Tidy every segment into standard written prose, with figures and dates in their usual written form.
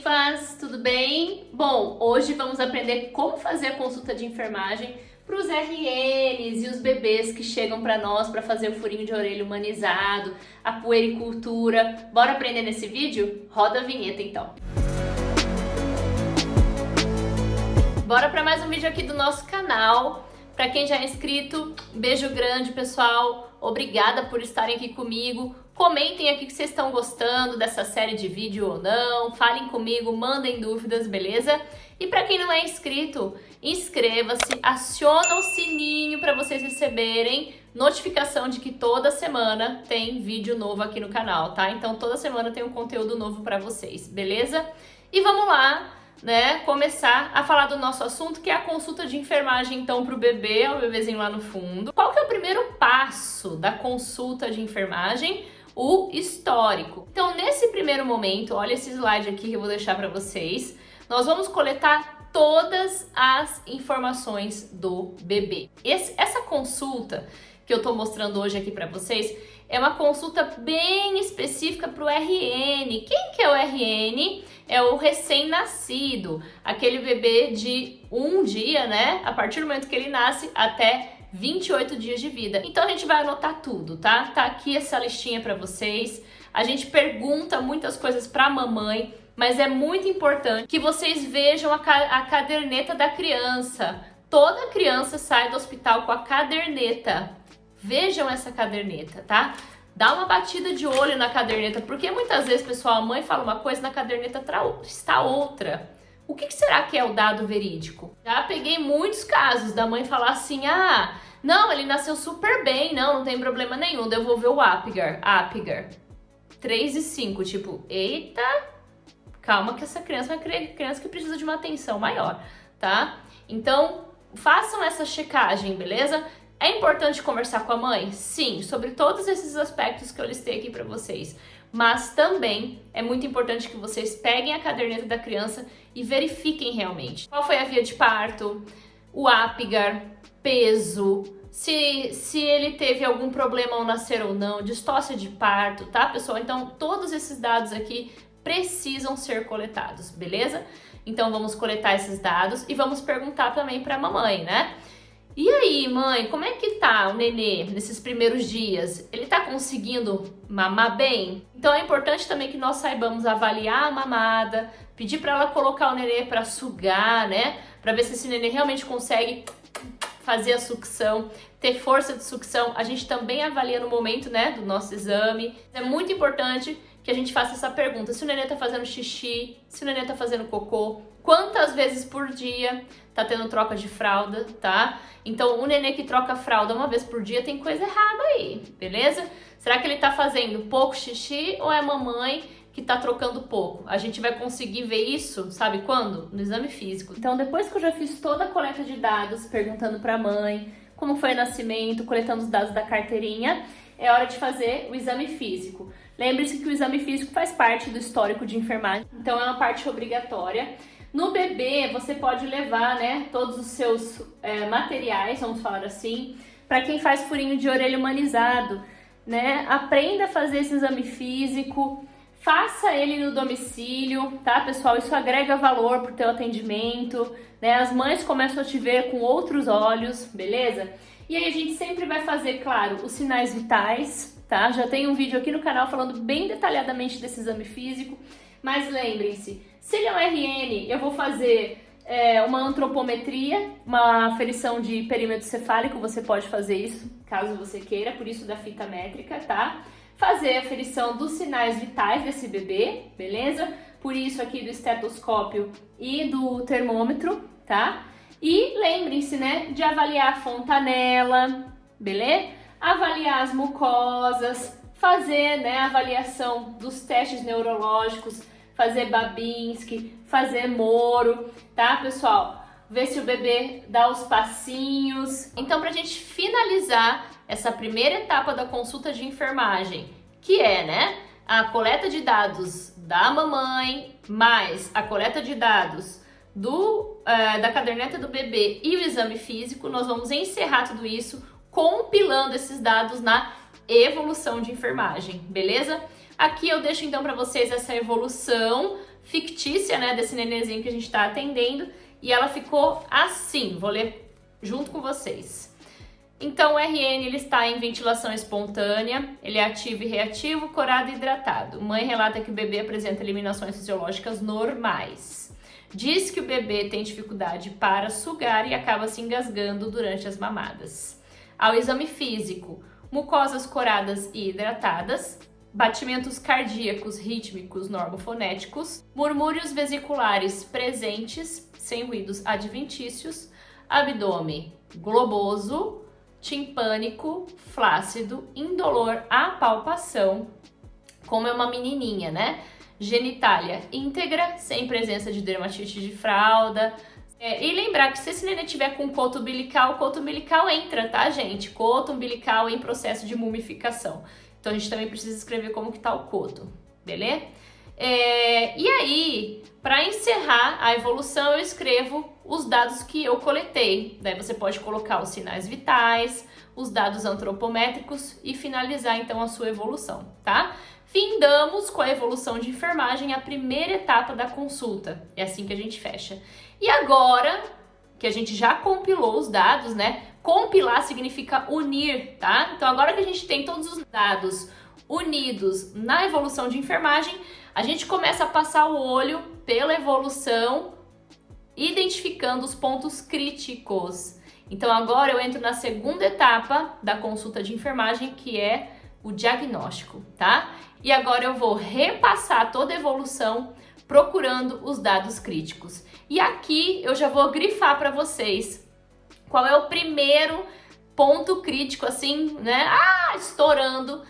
ninfas, tudo bem? Bom, hoje vamos aprender como fazer a consulta de enfermagem para os RNs e os bebês que chegam para nós para fazer o furinho de orelha humanizado, a puericultura. Bora aprender nesse vídeo? Roda a vinheta então. Bora para mais um vídeo aqui do nosso canal. Para quem já é inscrito, beijo grande, pessoal. Obrigada por estarem aqui comigo. Comentem aqui que vocês estão gostando dessa série de vídeo ou não. Falem comigo, mandem dúvidas, beleza? E para quem não é inscrito, inscreva-se, aciona o sininho para vocês receberem notificação de que toda semana tem vídeo novo aqui no canal, tá? Então toda semana tem um conteúdo novo para vocês, beleza? E vamos lá, né, começar a falar do nosso assunto, que é a consulta de enfermagem, então, para o bebê, o bebezinho lá no fundo. Qual que é o primeiro passo da consulta de enfermagem? O histórico. Então, nesse primeiro momento, olha esse slide aqui que eu vou deixar para vocês, nós vamos coletar todas as informações do bebê. Essa consulta que eu tô mostrando hoje aqui para vocês é uma consulta bem específica para o RN. Quem que é o RN? É o recém-nascido, aquele bebê de um dia, né? A partir do momento que ele nasce até 28 dias de vida. Então a gente vai anotar tudo, tá? Tá aqui essa listinha para vocês. A gente pergunta muitas coisas para a mamãe, mas é muito importante que vocês vejam a caderneta da criança. Toda criança sai do hospital com a caderneta. Vejam essa caderneta, tá? Dá uma batida de olho na caderneta, porque muitas vezes, pessoal, a mãe fala uma coisa, na caderneta está outra. O que será que é o dado verídico? Já peguei muitos casos da mãe falar assim, não, ele nasceu super bem, não tem problema nenhum, devolveu o Apgar. 3 e 5, tipo, eita, calma que essa criança é uma criança que precisa de uma atenção maior, tá? Então, façam essa checagem, beleza? É importante conversar com a mãe? Sim, sobre todos esses aspectos que eu listei aqui para vocês. Mas também é muito importante que vocês peguem a caderneta da criança e verifiquem realmente qual foi a via de parto, o Apgar, peso, se ele teve algum problema ao nascer ou não, distócia de parto, tá, pessoal? Então, todos esses dados aqui precisam ser coletados, beleza? Então, vamos coletar esses dados e vamos perguntar também para a mamãe, né? E aí, mãe, como é que tá o nenê nesses primeiros dias? Ele tá conseguindo mamar bem? Então é importante também que nós saibamos avaliar a mamada, pedir para ela colocar o nenê para sugar, né? Para ver se esse nenê realmente consegue fazer a sucção, ter força de sucção. A gente também avalia no momento, né, do nosso exame. É muito importante que a gente faça essa pergunta: se o nenê tá fazendo xixi, se o nenê tá fazendo cocô, quantas vezes por dia tá tendo troca de fralda, tá? Então, o nenê que troca fralda uma vez por dia tem coisa errada aí, beleza? Será que ele tá fazendo pouco xixi ou é a mamãe que tá trocando pouco? A gente vai conseguir ver isso, sabe quando? No exame físico. Então, depois que eu já fiz toda a coleta de dados, perguntando pra mãe como foi o nascimento, coletando os dados da carteirinha, é hora de fazer o exame físico. Lembre-se que o exame físico faz parte do histórico de enfermagem, então é uma parte obrigatória. No bebê, você pode levar, né, todos os seus materiais, vamos falar assim, para quem faz furinho de orelha humanizado, né? Aprenda a fazer esse exame físico, faça ele no domicílio, tá, pessoal? Isso agrega valor pro teu atendimento, né? As mães começam a te ver com outros olhos, beleza? E aí a gente sempre vai fazer, claro, os sinais vitais, tá? Já tem um vídeo aqui no canal falando bem detalhadamente desse exame físico, mas lembrem-se, se ele é um RN, eu vou fazer uma antropometria, uma aferição de perímetro cefálico, você pode fazer isso, caso você queira, por isso da fita métrica, tá? Fazer a aferição dos sinais vitais desse bebê, beleza? Por isso aqui do estetoscópio e do termômetro, tá? E lembrem-se, né, de avaliar a fontanela, beleza? Avaliar as mucosas, fazer, né, a avaliação dos testes neurológicos, fazer Babinski, fazer Moro, tá, pessoal? Ver se o bebê dá os passinhos. Então, pra gente finalizar essa primeira etapa da consulta de enfermagem, que é, né, a coleta de dados da mamãe, mais a coleta de dados da caderneta do bebê e o exame físico, nós vamos encerrar tudo isso compilando esses dados na evolução de enfermagem, beleza? Aqui eu deixo então para vocês essa evolução fictícia, né, desse nenenzinho que a gente tá atendendo, e ela ficou assim, vou ler junto com vocês. Então, o RN ele está em ventilação espontânea, ele é ativo e reativo, corado e hidratado. Mãe relata que o bebê apresenta eliminações fisiológicas normais. Diz que o bebê tem dificuldade para sugar e acaba se engasgando durante as mamadas. Ao exame físico, mucosas coradas e hidratadas, batimentos cardíacos rítmicos normofonéticos, murmúrios vesiculares presentes, sem ruídos adventícios, abdômen globoso, timpânico, flácido, indolor à palpação, como é uma menininha, né? Genitália íntegra, sem presença de dermatite de fralda. E lembrar que se esse neném tiver com coto umbilical, o coto umbilical entra, tá, gente? Coto umbilical em processo de mumificação. Então a gente também precisa escrever como que tá o coto, beleza? E aí, para encerrar a evolução, eu escrevo os dados que eu coletei. Daí você pode colocar os sinais vitais, os dados antropométricos e finalizar então a sua evolução, tá? Findamos com a evolução de enfermagem a primeira etapa da consulta. É assim que a gente fecha. E agora que a gente já compilou os dados, né? Compilar significa unir, tá? Então agora que a gente tem todos os dados unidos na evolução de enfermagem, a gente começa a passar o olho pela evolução, identificando os pontos críticos. Então agora eu entro na segunda etapa da consulta de enfermagem, que é o diagnóstico, tá? E agora eu vou repassar toda a evolução procurando os dados críticos. E aqui eu já vou grifar para vocês qual é o primeiro ponto crítico, assim, né? Estourando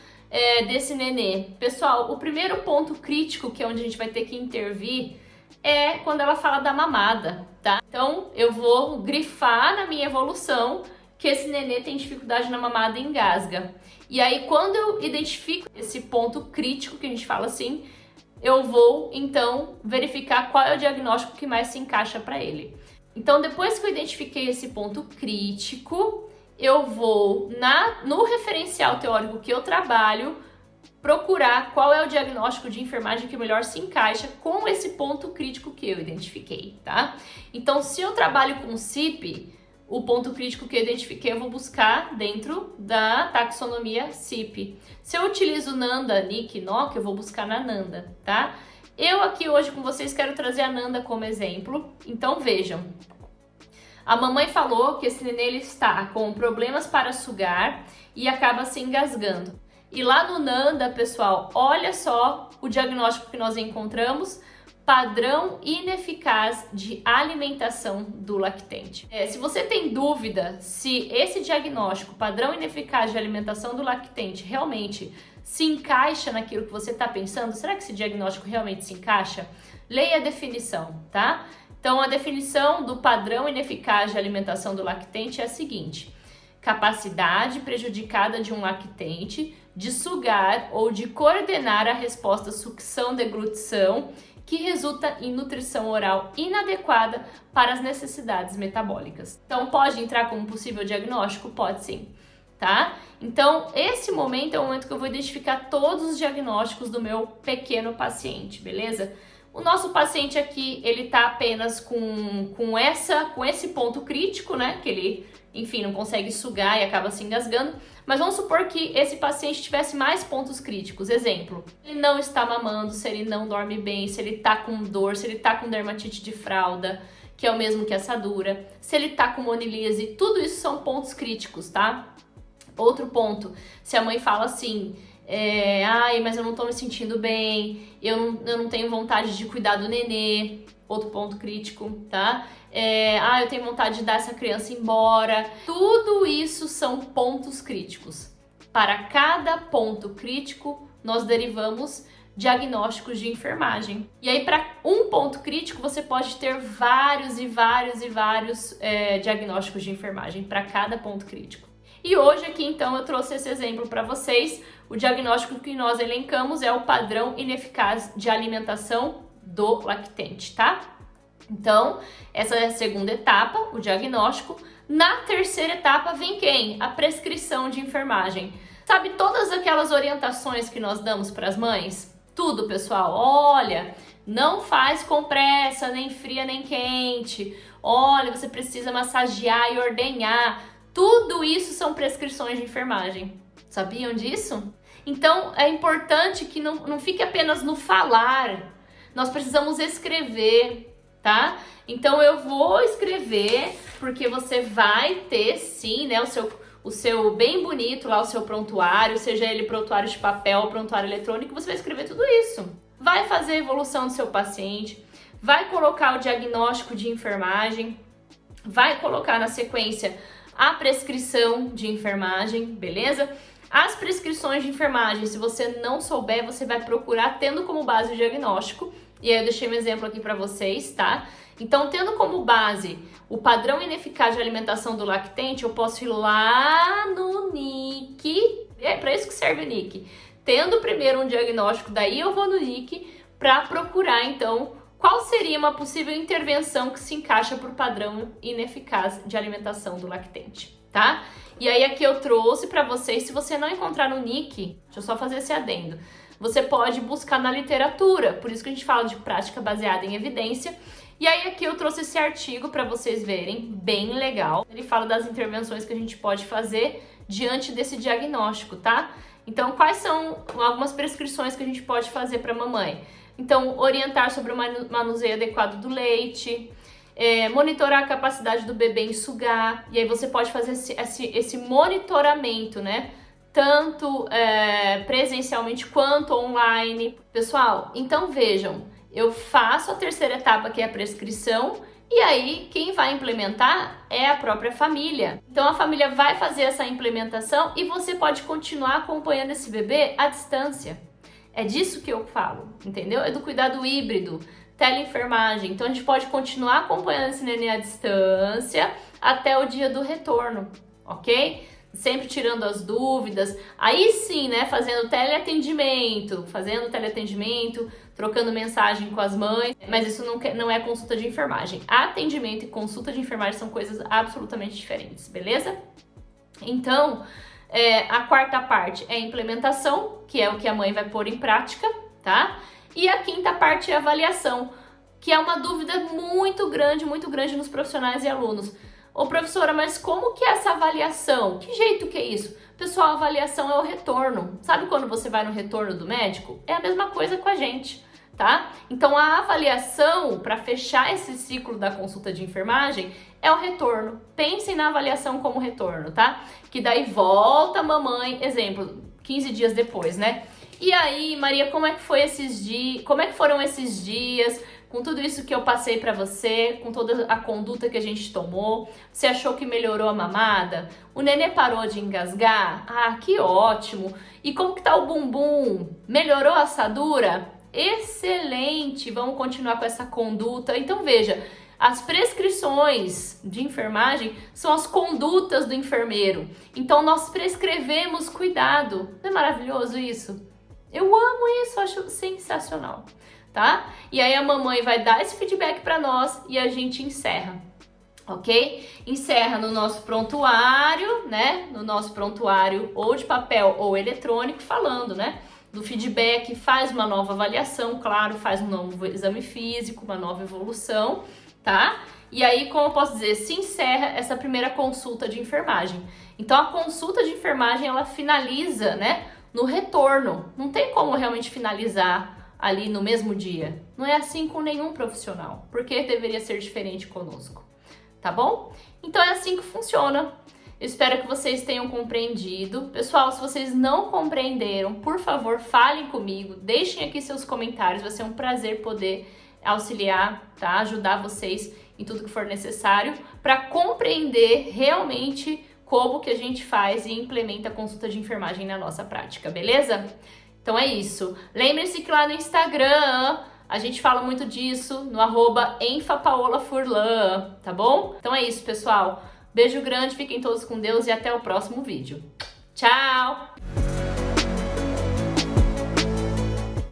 desse nenê. Pessoal, o primeiro ponto crítico, que é onde a gente vai ter que intervir, é quando ela fala da mamada, tá? Então, eu vou grifar na minha evolução que esse nenê tem dificuldade na mamada e engasga. E aí, quando eu identifico esse ponto crítico, que a gente fala assim, eu vou, então, verificar qual é o diagnóstico que mais se encaixa para ele. Então, depois que eu identifiquei esse ponto crítico, eu vou, no referencial teórico que eu trabalho, procurar qual é o diagnóstico de enfermagem que melhor se encaixa com esse ponto crítico que eu identifiquei, tá? Então, se eu trabalho com CIP, o ponto crítico que eu identifiquei eu vou buscar dentro da taxonomia CIP. Se eu utilizo Nanda, Nick, NOC, eu vou buscar na Nanda, tá? Eu aqui hoje com vocês quero trazer a Nanda como exemplo, então vejam. A mamãe falou que esse nenê ele está com problemas para sugar e acaba se engasgando. E lá no Nanda, pessoal, olha só o diagnóstico que nós encontramos: padrão ineficaz de alimentação do lactente. Se você tem dúvida se esse diagnóstico, padrão ineficaz de alimentação do lactente, realmente se encaixa naquilo que você está pensando, será que esse diagnóstico realmente se encaixa? Leia a definição, tá? Então, a definição do padrão ineficaz de alimentação do lactente é a seguinte: capacidade prejudicada de um lactente de sugar ou de coordenar a resposta sucção-deglutição, que resulta em nutrição oral inadequada para as necessidades metabólicas. Então, pode entrar como possível diagnóstico? Pode sim, tá? Então, esse momento é o momento que eu vou identificar todos os diagnósticos do meu pequeno paciente, beleza? O nosso paciente aqui, ele tá apenas com esse ponto crítico, né? Que ele, enfim, não consegue sugar e acaba se engasgando. Mas vamos supor que esse paciente tivesse mais pontos críticos. Exemplo, ele não está mamando, se ele não dorme bem, se ele tá com dor, se ele tá com dermatite de fralda, que é o mesmo que assadura, se ele tá com monilise, tudo isso são pontos críticos, tá? Outro ponto, se a mãe fala assim: mas eu não tô me sentindo bem, eu não tenho vontade de cuidar do nenê, outro ponto crítico, tá? Eu tenho vontade de dar essa criança embora. Tudo isso são pontos críticos. Para cada ponto crítico, nós derivamos diagnósticos de enfermagem. E aí, para um ponto crítico, você pode ter vários diagnósticos de enfermagem para cada ponto crítico. E hoje aqui, então, eu trouxe esse exemplo para vocês. O diagnóstico que nós elencamos é o padrão ineficaz de alimentação do lactente, tá? Então, essa é a segunda etapa, o diagnóstico. Na terceira etapa vem quem? A prescrição de enfermagem. Sabe todas aquelas orientações que nós damos para as mães? Tudo, pessoal. Olha, Não faz com pressa, nem fria nem quente. Olha, você precisa massagear e ordenhar. Tudo isso são prescrições de enfermagem. Sabiam disso? Então é importante que não fique apenas no falar. Nós precisamos escrever, tá? Então eu vou escrever, porque você vai ter sim, né, o seu bem bonito lá, o seu prontuário, seja ele prontuário de papel ou prontuário eletrônico, você vai escrever tudo isso. Vai fazer a evolução do seu paciente, vai colocar o diagnóstico de enfermagem, vai colocar na sequência a prescrição de enfermagem, beleza? As prescrições de enfermagem, se você não souber, você vai procurar tendo como base o diagnóstico. E aí eu deixei um exemplo aqui para vocês, tá? Então, tendo como base o padrão ineficaz de alimentação do lactente, eu posso ir lá no NIC, é para isso que serve o NIC. Tendo primeiro um diagnóstico, daí eu vou no NIC para procurar, então, qual seria uma possível intervenção que se encaixa para o padrão ineficaz de alimentação do lactente, tá? E aí aqui eu trouxe para vocês, se você não encontrar no NIC, deixa eu só fazer esse adendo, você pode buscar na literatura, por isso que a gente fala de prática baseada em evidência. E aí aqui eu trouxe esse artigo para vocês verem, bem legal. Ele fala das intervenções que a gente pode fazer diante desse diagnóstico, tá? Então, quais são algumas prescrições que a gente pode fazer para a mamãe? Então, orientar sobre o manuseio adequado do leite, monitorar a capacidade do bebê em sugar, e aí você pode fazer esse monitoramento, né? Tanto presencialmente quanto online. Pessoal, então vejam, eu faço a terceira etapa, que é a prescrição, e aí quem vai implementar é a própria família. Então a família vai fazer essa implementação e você pode continuar acompanhando esse bebê à distância. É disso que eu falo, entendeu? É do cuidado híbrido, teleenfermagem. Então a gente pode continuar acompanhando esse neném à distância até o dia do retorno, ok? Sempre tirando as dúvidas, aí sim, né, fazendo teleatendimento, trocando mensagem com as mães, mas isso não é consulta de enfermagem. Atendimento e consulta de enfermagem são coisas absolutamente diferentes, beleza? Então, a quarta parte é a implementação, que é o que a mãe vai pôr em prática, tá? E a quinta parte é a avaliação, que é uma dúvida muito grande nos profissionais e alunos. Ô professora, mas como que é essa avaliação? Que jeito que é isso? Pessoal, a avaliação é o retorno. Sabe quando você vai no retorno do médico? É a mesma coisa com a gente, tá? Então a avaliação, para fechar esse ciclo da consulta de enfermagem, é o retorno. Pensem na avaliação como retorno, tá? Que daí volta a mamãe, exemplo, 15 dias depois, né? E aí, Maria, como é que foi esses dias? Como é que foram esses dias? Com tudo isso que eu passei pra você, com toda a conduta que a gente tomou, você achou que melhorou a mamada? O nenê parou de engasgar? Ah, que ótimo! E como que tá o bumbum? Melhorou a assadura? Excelente! Vamos continuar com essa conduta. Então veja, as prescrições de enfermagem são as condutas do enfermeiro. Então nós prescrevemos cuidado. Não é maravilhoso isso? Eu amo isso, acho sensacional. Tá? E aí a mamãe vai dar esse feedback para nós e a gente encerra, ok? Encerra no nosso prontuário, né? No nosso prontuário ou de papel ou eletrônico, falando, né? Do feedback, faz uma nova avaliação, claro, faz um novo exame físico, uma nova evolução, tá? E aí, como eu posso dizer, se encerra essa primeira consulta de enfermagem. Então a consulta de enfermagem, ela finaliza, né? No retorno. Não tem como realmente finalizar ali no mesmo dia. Não é assim com nenhum profissional. Por que deveria ser diferente conosco? Tá bom? Então é assim que funciona. Eu espero que vocês tenham compreendido. Pessoal, se vocês não compreenderam, por favor, falem comigo. Deixem aqui seus comentários. Vai ser um prazer poder auxiliar, tá? Ajudar vocês em tudo que for necessário para compreender realmente como que a gente faz e implementa a consulta de enfermagem na nossa prática, beleza? Então é isso. Lembre-se que lá no Instagram a gente fala muito disso, no @enfapaolafurlan, tá bom? Então é isso, pessoal. Beijo grande, fiquem todos com Deus e até o próximo vídeo. Tchau!